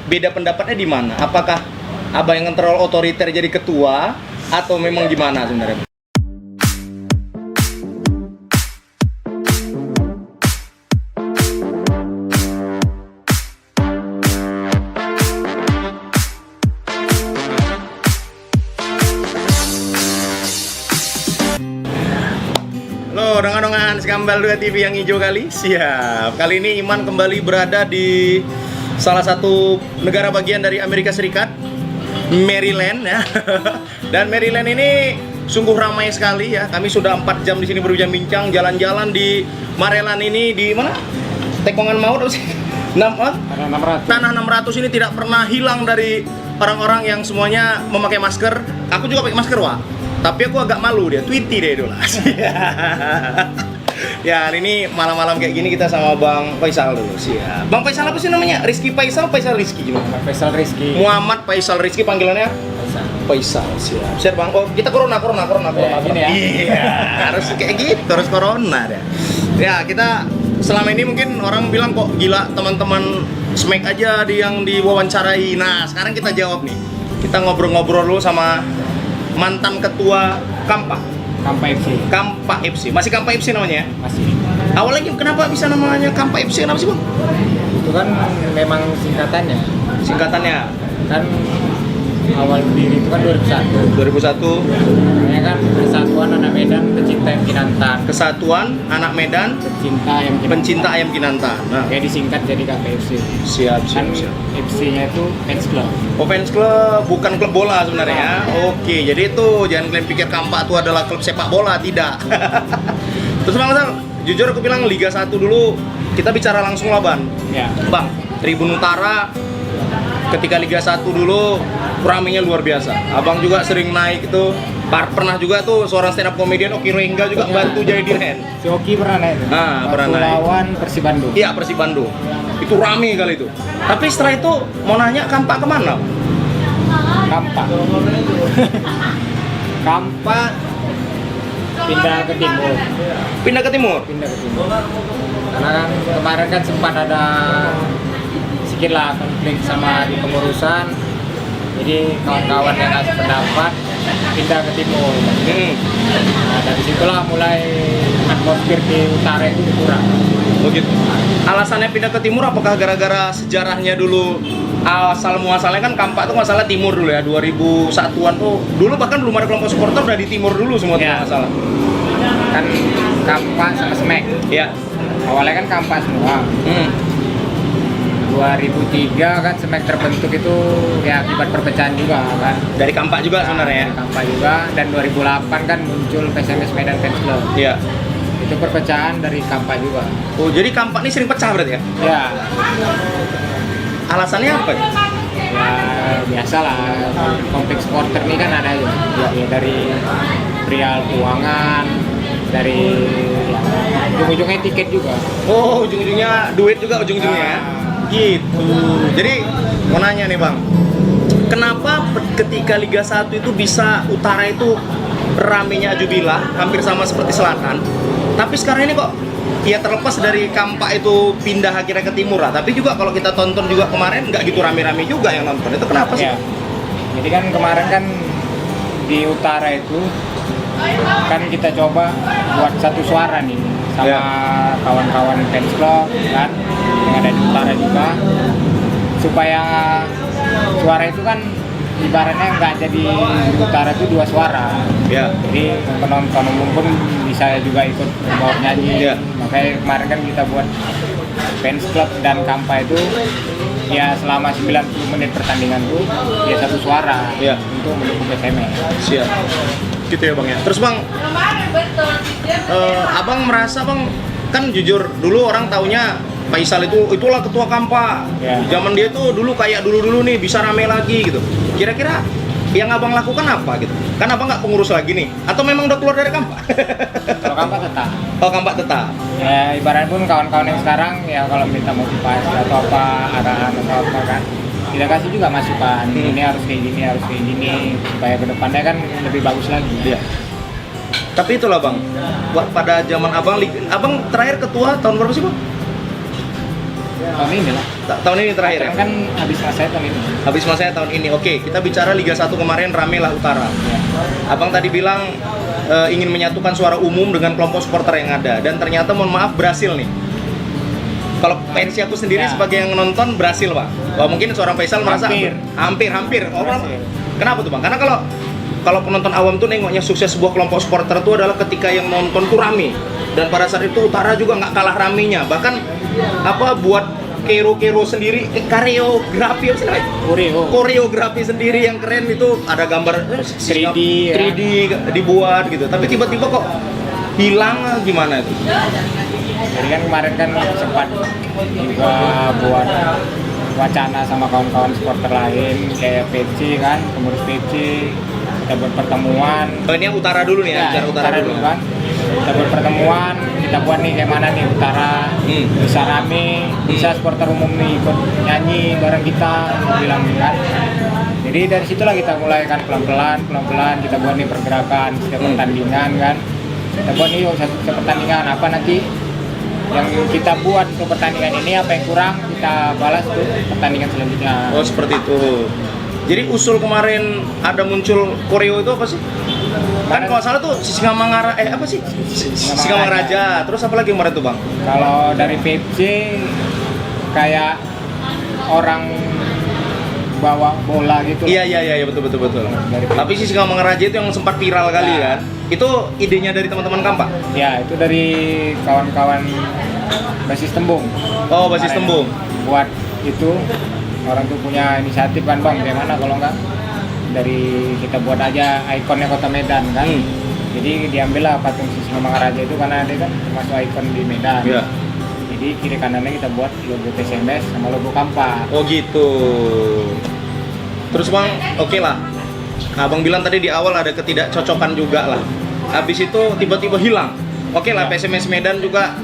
Beda pendapatnya di mana? Apakah abang yang terlalu otoriter jadi ketua atau memang gimana sebenarnya? Halo, dongan-dongan Skambal 2 TV yang hijau kali. Siap. Kali ini Iman kembali berada di salah satu negara bagian dari Amerika Serikat, Maryland ya. Dan Maryland ini sungguh ramai sekali ya. Kami sudah 4 jam di sini berbincang-bincang, jalan-jalan di Maryland ini di mana? Tekongan Maut apa sih? Tanah 600 ini tidak pernah hilang dari orang-orang yang semuanya memakai masker. Aku juga pakai masker, Wak. Tapi aku agak malu dia, Tweety deh dulu. Ya, hari ini malam-malam kayak gini kita sama Bang Faisal dulu. Siap. Bang Faisal apa sih namanya? Rizky Faisal, Faisal Rizky gimana? Faisal Rizky. Muhammad Faisal Rizky panggilannya? Faisal. Siap. Siap Bang. Oh, kita corona. Ya, gini ya. Iya, harus kayak gitu, harus corona deh. Ya, kita selama ini mungkin orang bilang kok gila teman-teman smack aja yang diwawancarai. Nah, sekarang kita jawab nih. Kita ngobrol-ngobrol dulu sama mantan ketua Kampa FC. Kampa FC. Masih Kampa FC namanya ya? Masih. Awalnya kenapa bisa namanya Kampa FC? Kenapa sih Bang? Itu kan memang singkatannya. Singkatannya? Kan awal berdiri itu kan 2001. 2001. Namanya kan Kesatuan Anak Medan Pecinta Ayam Kinantan. Kesatuan Anak Medan Pencinta Ayam Pencinta Kinantan. Ayam Kinantan. Nah, Kayak disingkat jadi KPFC. siap. Kan FC-nya itu fans club. Oh, fans club, bukan klub bola sebenarnya ya? Oke, jadi itu jangan kalian pikir Kampa itu adalah klub sepak bola, tidak. Terus Bang Faisal, jujur aku bilang Liga 1 dulu, kita bicara langsung lah Bang. Ya. Bang, Tribun Utara ketika Liga 1 dulu ramenya luar biasa. Abang juga sering naik itu. Pernah juga tuh seorang stand up comedian Oki Rengga juga bantu jadi dirhen. Si Oki pernah naik. Nah, pernah naik. Lawan Persib Bandung. Iya, Persib Bandung. Itu rame kali itu. Tapi setelah itu mau nanya Kampa kemana? Kampa. Kampa pindah ke timur. Pindah ke timur. Karena kan kemarin kan sempat ada sedikit lah konflik sama di pengurusan, jadi kawan-kawan yang ngasih pendapat pindah ke timur. Nah, dari situlah mulai atmosfer di utara itu berkurang. Begitu. Alasannya pindah ke timur apakah gara-gara sejarahnya dulu asal muasalnya kan Kampa itu masalah timur dulu ya, 2001-an tuh. Dulu bahkan belum ada kelompok supporter, udah di timur dulu semua Ya. masalah. Kan Kampa sama Smack. Iya. Awalnya kan Kampa semua. 2003 kan Smack terbentuk itu ya akibat perpecahan juga kan. Dari Kampa juga sebenarnya. Dari Kampa juga, dan 2008 kan muncul PSMS Medan Fans Club. Iya. Itu perpecahan dari Kampa juga. Oh, jadi Kampa ini sering pecah berarti ya? Ya, Alasannya apa? ya biasalah, konflik supporter ini kan ada ya dari perihal keuangan, dari ujung-ujungnya tiket juga. Oh, ujung-ujungnya duit juga ujung-ujungnya ya? Gitu. Jadi mau nanya nih Bang, kenapa ketika Liga 1 itu bisa utara itu ramenya Ajubilah hampir sama seperti selatan, tapi sekarang ini kok ya terlepas dari Kampa itu pindah akhirnya ke timur lah, tapi juga kalau kita tonton juga kemarin nggak gitu rame-rame juga yang nonton, itu kenapa sih? Ya. Jadi kan kemarin kan di utara itu kan kita coba buat satu suara nih sama kawan-kawan fans club kan yang ada di utara juga, supaya suara itu kan ibaratnya nggak jadi di utara itu dua suara. Ya. Jadi penonton umum pun bisa juga ikut berbaur nyanyi. Ya. Makanya kemarin kan kita buat fans club dan Kampa itu ya selama 90 menit pertandingan tuh ya satu suara untuk mendukung PSMS. Siap. Gitu ya Bang ya. Terus Bang, Abang merasa Bang, kan jujur dulu orang taunya Faisal itulah ketua Kampa. Ya. Zaman dia tuh dulu kayak dulu nih bisa rame lagi gitu. Kira-kira yang Abang lakukan apa gitu? Kan Abang nggak pengurus lagi nih, atau memang udah keluar dari Kampa? Kalau Kampa tetap. Oh, Kampa tetap. Ya ibarat pun kawan-kawan yang sekarang ya kalau minta motivasi atau apa, arahan atau apa kan, kita kasih juga masukan. Ini harus kayak gini, supaya kedepannya kan lebih bagus lagi. Iya. Tapi itulah Bang, pada zaman Abang terakhir ketua tahun berapa sih Bang? tahun ini lah. Tahun ini terakhir ya? Kan habis masanya tahun ini. Habis masanya tahun ini. Oke, kita bicara Liga 1 kemarin rame lah Utara. Ya. Abang tadi bilang ingin menyatukan suara umum dengan kelompok supporter yang ada, dan ternyata mohon maaf berhasil nih. Kalau pensi aku sendiri Ya. sebagai yang nonton berhasil, Pak. Wah, mungkin seorang Faisal merasa hampir. Oh, Berhasil. kenapa tuh, Bang? Karena kalau penonton awam tuh nengoknya sukses sebuah kelompok supporter itu adalah ketika yang nonton tuh rame. Dan pada saat itu Utara juga nggak kalah ramenya. Bahkan buat kero sendiri, koreografi apa sih namanya? Koreografi sendiri yang keren itu, ada gambar 3D dibuat gitu. Tapi tiba-tiba kok hilang, gimana itu? Jadi kan kemarin kan sempat juga buat wacana sama kawan-kawan supporter lain kayak PC kan, pengurus PC, kita buat pertemuan. Oh, ini yang Utara dulu nih ya, bicara Utara dulu kan. Kita buat pertemuan, kita buat nih kayak mana nih Utara, bisa rame, bisa supporter umum nih ikut nyanyi bareng kita, bilang kan. Jadi dari situlah kita mulai kan pelan-pelan kita buat nih pergerakan setiap pertandingan kan. Kita buat nih satu pertandingan apa nanti yang kita buat untuk pertandingan ini, apa yang kurang kita balas tuh pertandingan selanjutnya. Oh, seperti itu. Jadi usul kemarin ada muncul koreo itu apa sih? Kan kalau salah tuh Singamangara Singamangaraja. Terus apa lagi kemarin tuh, Bang? Kalau dari PFC kayak orang bawa bola gitu. Iya betul. Tapi si Singamangaraja itu yang sempat viral kali kan. Itu idenya dari teman-teman Kampak? Ya, itu dari kawan-kawan Basis Tembung. Oh, Basis Tembung. Buat itu orang tuh punya inisiatif kan, Bang, gimana kalau enggak dari kita buat aja ikonnya Kota Medan kan. Jadi diambillah patung Singamangaraja itu karena dia kan termasuk ikon di Medan. Iya. Jadi kiri kanannya kita buat logo TSMS sama logo Kampak. Oh gitu. Terus, Bang, oke lah. Abang bilang tadi di awal ada ketidakcocokan juga lah. Habis itu tiba-tiba hilang. Oke lah, PSMS Medan juga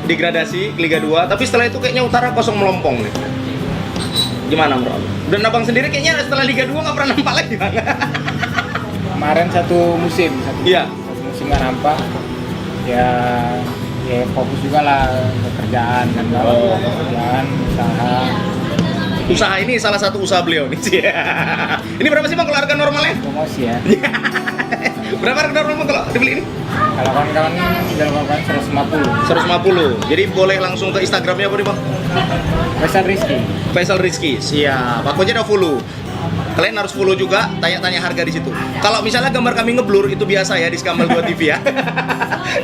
degradasi ke Liga 2. Tapi setelah itu kayaknya Utara kosong melompong nih. Gimana, Bro? Dan Abang sendiri kayaknya setelah Liga 2 nggak pernah nampak lagi, Bang. Kemarin satu musim nggak nampak. Ya fokus juga lah pekerjaan kan, pekerjaan, usaha ini salah satu usaha beliau nih. Ini berapa sih, Bang, kalau harga normalnya? Promosi ya. Berapa harga normal kalau dibeli ini? Kalau kawan-kawan dilakukan 150. Jadi boleh langsung ke Instagramnya apa nih, Bang? Faisal Rizky. Siap. Aku aja udah follow. Kalian harus follow juga, tanya-tanya harga di situ. Kalau misalnya gambar kami ngeblur, itu biasa ya di Skambal 2 TV ya.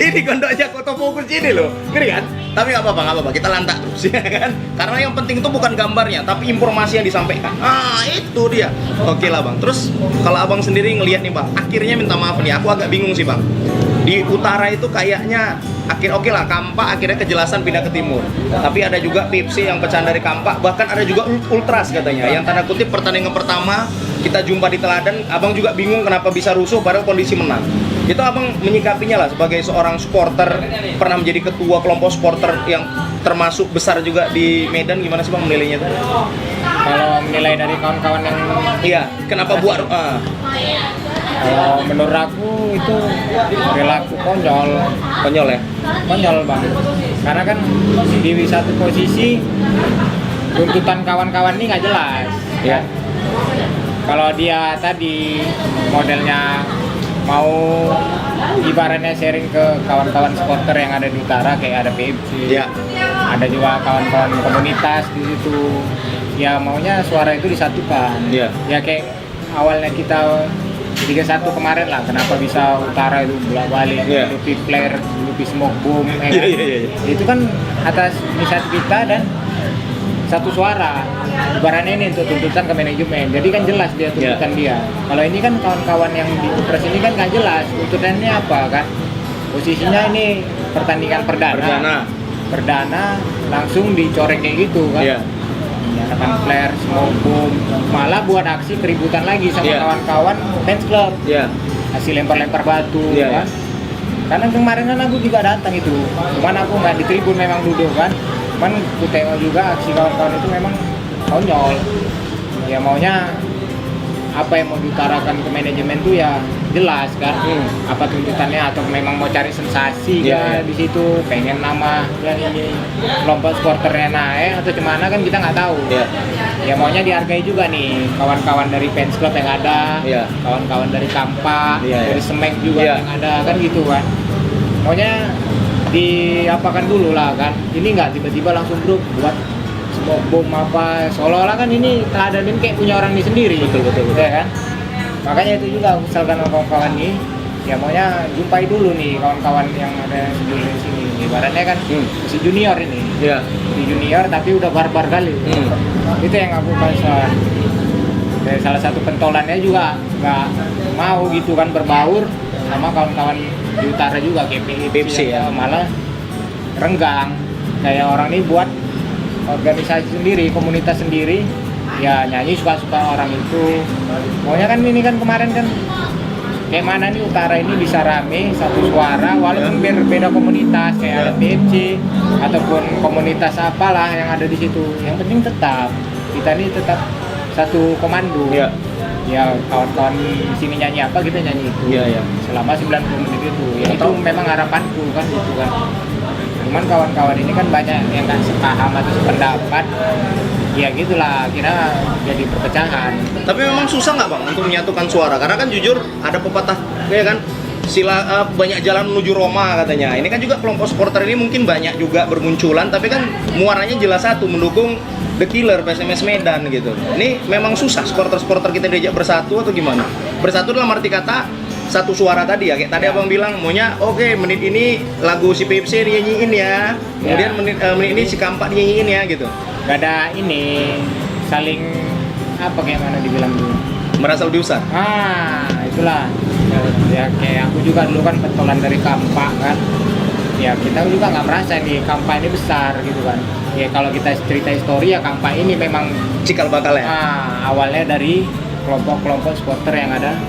Ini gondoknya fokus ini loh, ngeri kan? Tapi nggak apa-apa, kita lantak terus ya kan? Karena yang penting itu bukan gambarnya, tapi informasi yang disampaikan. Itu dia. Oke lah, Bang. Terus kalau Abang sendiri ngelihat nih, Bang, akhirnya minta maaf nih, aku agak bingung sih, Bang. Di Utara itu kayaknya oke lah, Kampak akhirnya kejelasan pindah ke Timur. Tapi ada juga PFC yang pecahan dari Kampak, bahkan ada juga Ultras katanya. Yang tanda kutip pertandingan pertama kita jumpa di Teladan, Abang juga bingung kenapa bisa rusuh padahal kondisi menang. Itu Abang menyikapinya lah sebagai seorang supporter, pernah menjadi ketua kelompok supporter yang termasuk besar juga di Medan, gimana sih, Bang, menilainya itu? Kalau menilai dari kawan-kawan yang kenapa buat kalau menurut aku itu perilaku konyol ya? Konyol, Bang. Karena kan di satu posisi tuntutan kawan-kawan ini nggak jelas. Ya. Kalau dia tadi modelnya mau ibaratnya sharing ke kawan-kawan supporter yang ada di Utara, kayak ada PFC, ada juga kawan-kawan komunitas di situ. Ya maunya suara itu disatukan. Ya kayak awalnya kita Liga 1 kemarin lah, kenapa bisa Utara itu bolak-balik, Lupi Player, Lupi Smoke Boom, itu kan atas inisiatif kita dan satu suara. Ibaratnya ini untuk tuntutan ke manajemen, jadi kan jelas dia tuntutan dia. Kalau ini kan kawan-kawan yang di Ultras ini kan nggak jelas tuntutannya apa kan. Posisinya ini pertandingan perdana langsung dicorek kayak gitu kan. Menyalakan flare, smoke boom, malah buat aksi keributan lagi sama kawan-kawan fans club. Hasil lempar-lempar batu kan. Karena kemarin kan aku juga datang itu, cuman aku nggak di tribun, memang duduk kan. Cuman aku tengok juga aksi kawan-kawan itu memang konyol. Ya maunya apa yang mau diutarakan ke manajemen tuh ya jelas kan apa tuntutannya, atau memang mau cari sensasi Iya, kan di situ, pengen nama yang ini kelompok supporternya naik atau gimana kan kita nggak tahu. Iya. Ya maunya dihargai juga nih kawan-kawan dari fans club yang ada, Iya. kawan-kawan dari Kampa, Iya, dari iya. Semek juga Iya. yang ada kan gitu kan. Maunya diapakan dulu lah kan. Ini nggak tiba-tiba langsung grup buat smoke bomb apa, seolah-olah kan ini keadaan ini kayak punya orang ini sendiri. Betul. Ya kan? Makanya itu juga misalkan kawan-kawan ini ya maunya jumpai dulu nih kawan-kawan yang ada sendiri di sini. Ibaratnya kan si junior ini. Iya. Si junior tapi udah barbar kali. Itu yang aku concern. Dari salah satu pentolannya juga nggak mau gitu kan berbaur sama kawan-kawan di utara juga kayak PFC ya. malah renggang. Kayak orang ini buat organisasi sendiri, komunitas sendiri, ya nyanyi suka-suka orang itu. Maunya kan ini kan kemarin kan kayak mana nih utara ini bisa rame satu suara walaupun berbeda komunitas kayak ada PFC ataupun komunitas apalah yang ada di situ. Yang penting tetap kita ini tetap satu komando. Iya. Ya kawan-kawan di sini nyanyi apa kita nyanyi itu. Iya. Selama 90 menit itu. Ya itu Atau- memang harapanku kan gitu kan. Cuman kawan-kawan ini kan banyak yang nggak sepaham atau sependapat. Ya gitulah, kira jadi perpecahan. Tapi memang susah nggak bang untuk menyatukan suara? Karena kan jujur ada pepatah ya kan, banyak jalan menuju Roma katanya. Ini kan juga kelompok supporter ini mungkin banyak juga bermunculan, tapi kan muaranya jelas satu, mendukung The Killer PSMS Medan gitu. Ini memang susah supporter kita diajak bersatu atau gimana? Bersatu dalam arti kata satu suara tadi ya, kayak tadi abang bilang maunya oke, menit ini lagu si PFC dinyanyiin ya, kemudian menit ini si Kampak dinyanyiin ya gitu. Gak ada ini saling apa kayak mana dibilang dulu. Merasa lebih besar. Itulah ya kayak aku juga dulu kan pentolan dari Kampa kan. Ya kita juga nggak merasa nih Kampa ini besar gitu kan. Ya kalau kita cerita histori ya Kampa ini memang Cikal bakal ya. awalnya dari kelompok-kelompok supporter yang ada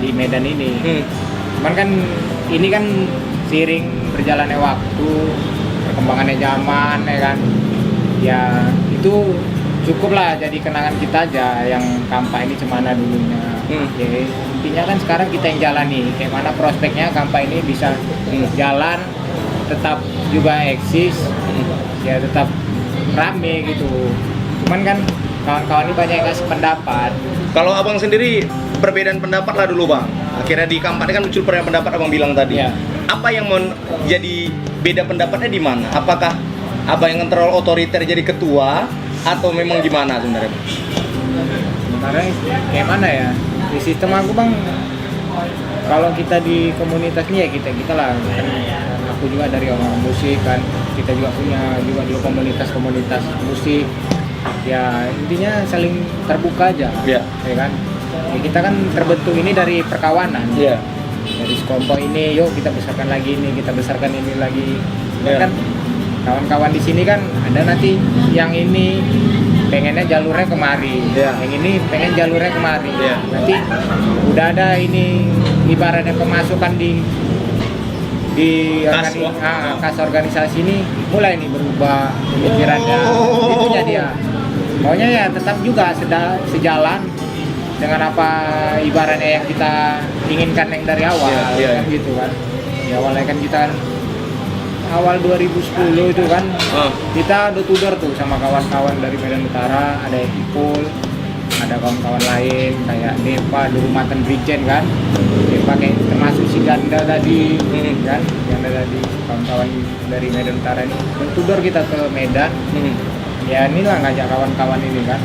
di Medan ini. Cuman kan ini kan seiring berjalannya waktu, perkembangannya zaman ya kan. Ya itu cukup lah jadi kenangan kita aja yang Kampa ini cemana dulunya. Ya, intinya kan sekarang kita yang jalani kayak mana prospeknya Kampa ini bisa jalan, tetap juga eksis, ya tetap rame gitu. Cuman kan kawan-kawan ini banyak yang kasih pendapat. Kalau abang sendiri perbedaan pendapat lah dulu bang. Akhirnya di Kampak kan muncul perbedaan pendapat abang bilang tadi. Ya. Apa yang jadi beda pendapatnya di mana? Apakah abang yang terlalu otoriter jadi ketua atau memang gimana sebenarnya? Sebenarnya kayak mana ya? Di sistem aku bang, kalau kita di komunitas ini ya kita lah. Kan aku juga dari orang musik kan, kita juga punya juga dulu komunitas musik. Ya intinya saling terbuka aja. Iya. Ya kan? Ya, kita kan terbentuk ini dari perkawanan. Iya. Dari sekelompok ini, yuk kita besarkan lagi ini, kita besarkan ini lagi. Iya. Kan kawan-kawan di sini kan ada nanti yang ini pengennya jalurnya kemari, Iya. yang ini pengen jalurnya kemari. Iya. Nanti udah ada ini ibaratnya pemasukan di Kas, kas organisasi ini mulai nih berubah pemikirannya. Itunya dia. Maunya ya tetap juga sejalan dengan apa ibaratnya yang kita inginkan yang dari awal. Iya. Kan gitu kan. Di awalnya kan kita awal 2010 itu kan kita door to door tuh sama kawan-kawan dari Medan Utara, ada Ipul, ada kawan-kawan lain kayak Depa dulu mantan Brigjen kan, Depa kayak termasuk si Ganda tadi kan, Ganda tadi kawan-kawan dari Medan Utara ini door to door kita ke Medan. Ya inilah ngajak kawan-kawan ini kan,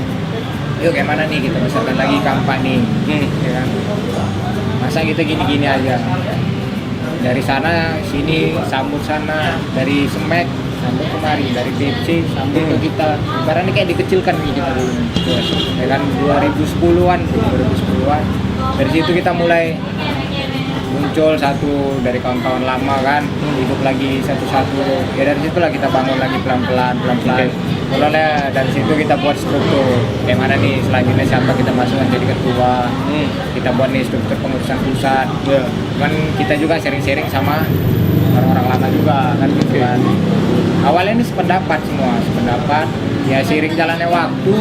yuk kayak mana nih kita besarkan lagi Kampak nih, ya kan, masa kita gini-gini aja. Dari sana sini sambut sana, dari Semek sambut kemari, dari PFC sambut ke kita. Ibaratnya kayak dikecilkan nih kita dulu. Ya kan 2010-an. Dari situ kita mulai muncul satu dari kawan-kawan lama kan, hidup lagi satu-satu. Ya dari situlah kita bangun lagi pelan-pelan. Mulai dari situ kita buat struktur. Kayak mana nih selanjutnya siapa kita masukkan jadi ketua. Kita buat nih struktur pengurusan pusat. Cuman kita juga sharing-sharing sama orang-orang lama juga kan gitu kan. Awalnya ini sependapat. Ya seiring jalannya waktu.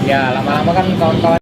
Ya lama-lama kan kawan-kawan